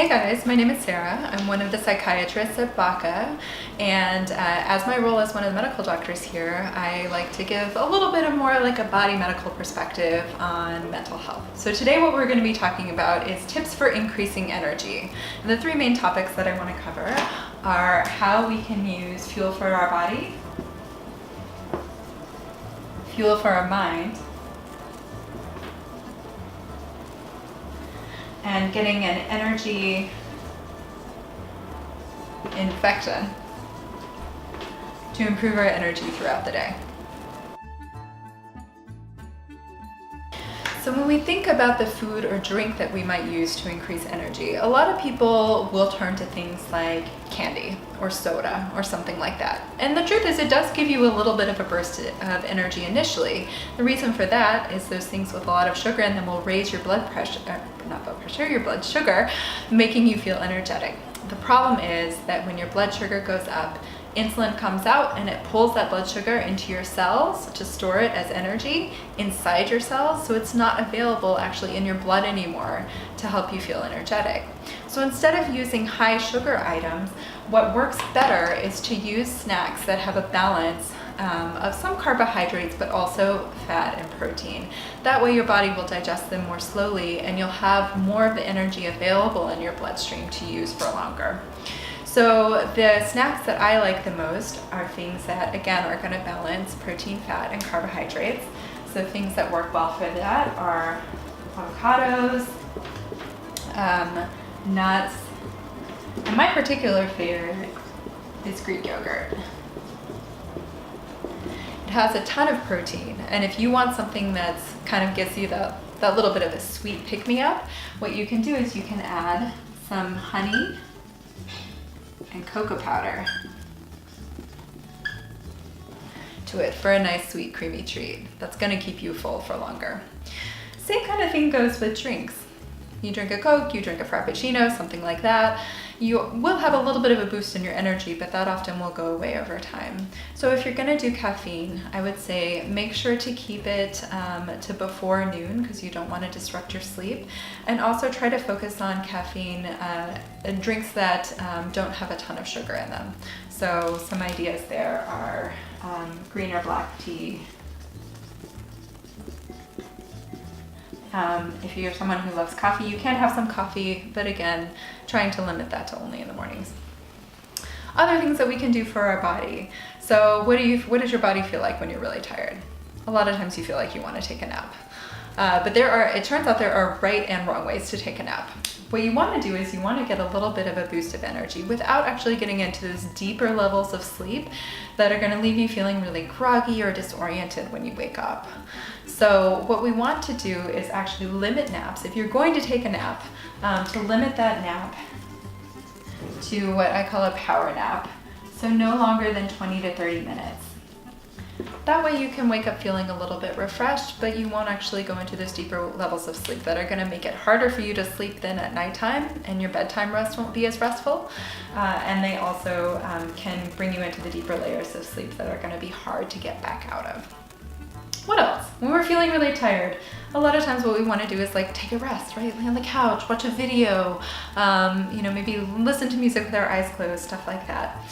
Hey guys, my name is Sarah. I'm one of the psychiatrists at BACA, and as my role as one of the medical doctors here, I like to give a little bit of more like a body medical perspective on mental health. So today what we're going to be talking about is tips for increasing energy. And the three main topics that I want to cover are how we can use fuel for our body, fuel for our mind, and getting an energy infection to improve our energy throughout the day. So when we think about the food or drink that we might use to increase energy, a lot of people will turn to things like candy or soda or something like that. And the truth is it does give you a little bit of a burst of energy initially. The reason for that is those things with a lot of sugar in them will raise your blood pressure, your blood sugar, making you feel energetic. The problem is that when your blood sugar goes up, insulin comes out and it pulls that blood sugar into your cells to store it as energy inside your cells, so it's not available actually in your blood anymore to help you feel energetic. So instead of using high sugar items, what works better is to use snacks that have a balance of some carbohydrates but also fat and protein. That way your body will digest them more slowly and you'll have more of the energy available in your bloodstream to use for longer. So the snacks that I like the most are things that, again, are going to balance protein, fat, and carbohydrates. So things that work well for that are avocados, nuts, and my particular favorite is Greek yogurt. It has a ton of protein, and if you want something that's kind of gives you that little bit of a sweet pick-me-up, what you can do is you can add some honey and cocoa powder to it for a nice sweet creamy treat that's going to keep you full for longer. Same kind of thing goes with drinks. You drink a Coke, you drink a Frappuccino, something like that. You will have a little bit of a boost in your energy, but that often will go away over time. So if you're going to do caffeine, I would say make sure to keep it to before noon because you don't want to disrupt your sleep. And also try to focus on caffeine drinks that don't have a ton of sugar in them. So some ideas there are green or black tea. If you're someone who loves coffee, you can have some coffee, but again, trying to limit that to only in the mornings. Other things that we can do for our body. So what does your body feel like when you're really tired? A lot of times you feel like you want to take a nap. But it turns out there are right and wrong ways to take a nap. What you want to do is you want to get a little bit of a boost of energy without actually getting into those deeper levels of sleep that are going to leave you feeling really groggy or disoriented when you wake up. So what we want to do is actually limit naps. If you're going to take a nap, to limit that nap to what I call a power nap. So no longer than 20 to 30 minutes. That way you can wake up feeling a little bit refreshed, but you won't actually go into those deeper levels of sleep that are going to make it harder for you to sleep then at nighttime, and your bedtime rest won't be as restful. And they also can bring you into the deeper layers of sleep that are going to be hard to get back out of. What else? When we're feeling really tired, a lot of times what we want to do is like take a rest, right? Lay on the couch, watch a video, maybe listen to music with our eyes closed, stuff like that.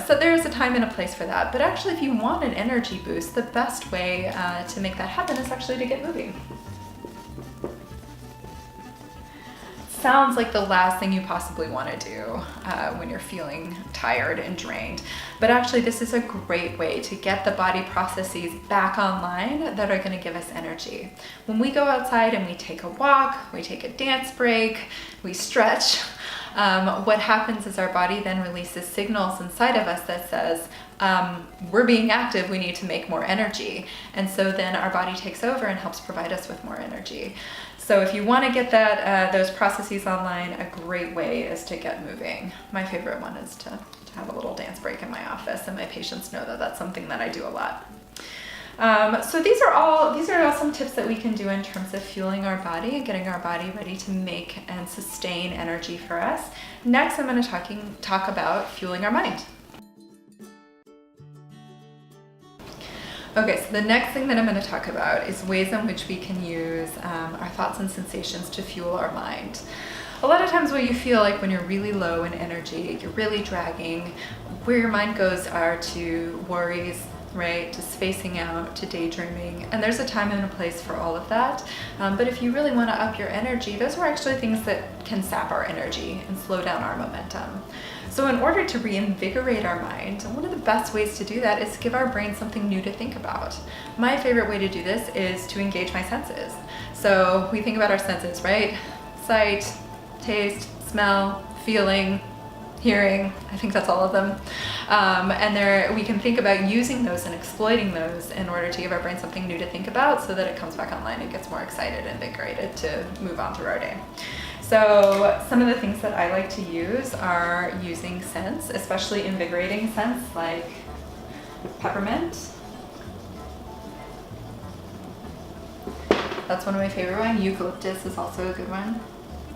So there is a time and a place for that. But actually, if you want an energy boost, the best way to make that happen is actually to get moving. Sounds like the last thing you possibly want to do when you're feeling tired and drained. But actually, this is a great way to get the body processes back online that are going to give us energy. When we go outside and we take a walk, we take a dance break, we stretch, what happens is our body then releases signals inside of us that says, we're being active, we need to make more energy. And so then our body takes over and helps provide us with more energy. So if you want to get those processes online, a great way is to get moving. My favorite one is to have a little dance break in my office, and my patients know that that's something that I do a lot. So these are all some tips that we can do in terms of fueling our body and getting our body ready to make and sustain energy for us. Next, I'm going to talk about fueling our mind. Okay, so the next thing that I'm going to talk about is ways in which we can use our thoughts and sensations to fuel our mind. A lot of times what you feel like when you're really low in energy, you're really dragging, where your mind goes are to worries, right, to spacing out, to daydreaming, and there's a time and a place for all of that. But if you really want to up your energy, those are actually things that can sap our energy and slow down our momentum. So in order to reinvigorate our mind, one of the best ways to do that is to give our brain something new to think about. My favorite way to do this is to engage my senses. So we think about our senses, right? Sight, taste, smell, feeling, hearing, I think that's all of them. And we can think about using those and exploiting those in order to give our brain something new to think about so that it comes back online and gets more excited and invigorated to move on through our day. So some of the things that I like to use are using scents, especially invigorating scents like peppermint. That's one of my favorite ones. Eucalyptus is also a good one.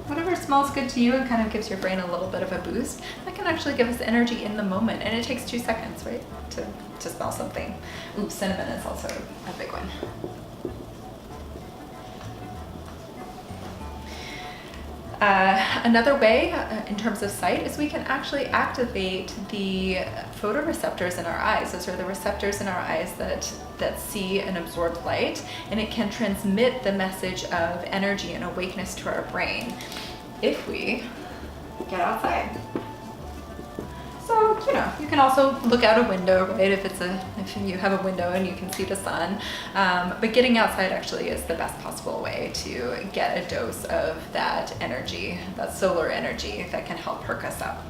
Whatever smells good to you and kind of gives your brain a little bit of a boost, that can actually give us energy in the moment. And it takes 2 seconds, right, to smell something. Ooh, cinnamon is also a big one. Another way in terms of sight is we can actually activate the photoreceptors in our eyes. Those are the receptors in our eyes that see and absorb light, and it can transmit the message of energy and awakeness to our brain if we get outside. So, you can also look out a window, right? If you have a window and you can see the sun. But getting outside actually is the best possible way to get a dose of that energy, that solar energy that can help perk us up.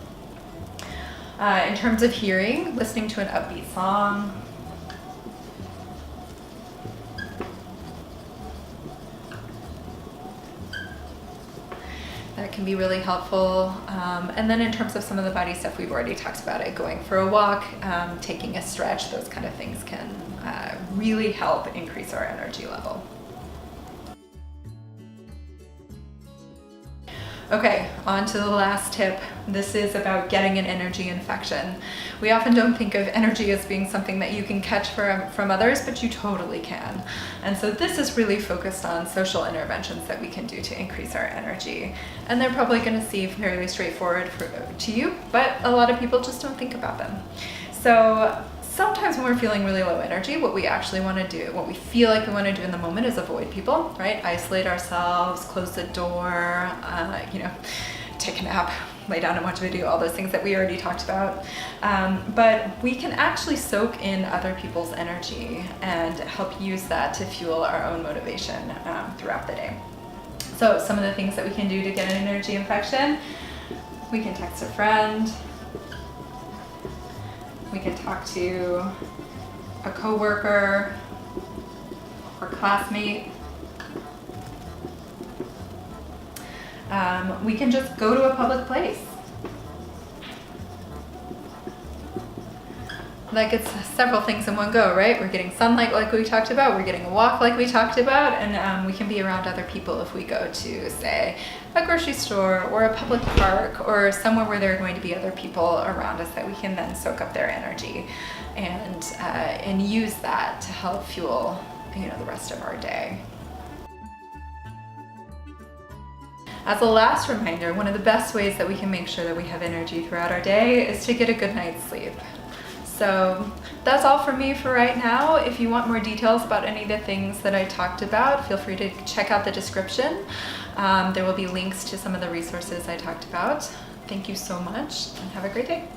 In terms of hearing, listening to an upbeat song, that can be really helpful. And then in terms of some of the body stuff, we've already talked about it. Going for a walk, taking a stretch, those kind of things can really help increase our energy level. Okay, on to the last tip. This is about getting an energy infection. We often don't think of energy as being something that you can catch from others, but you totally can. And so this is really focused on social interventions that we can do to increase our energy. And they're probably going to seem fairly straightforward to you, but a lot of people just don't think about them. So sometimes when we're feeling really low energy, what we actually want to do, what we feel like we want to do in the moment is avoid people, right? Isolate ourselves, close the door, take a nap, lay down and watch a video, all those things that we already talked about. But we can actually soak in other people's energy and help use that to fuel our own motivation throughout the day. So some of the things that we can do to get an energy infection, we can text a friend, we can talk to a coworker or classmate. We can just go to a public place. Like, it's several things in one go, right? We're getting sunlight like we talked about, we're getting a walk like we talked about, and we can be around other people if we go to, say, a grocery store or a public park or somewhere where there are going to be other people around us that we can then soak up their energy and use that to help fuel, the rest of our day. As a last reminder, one of the best ways that we can make sure that we have energy throughout our day is to get a good night's sleep. So that's all from me for right now. If you want more details about any of the things that I talked about, feel free to check out the description. There will be links to some of the resources I talked about. Thank you so much and have a great day.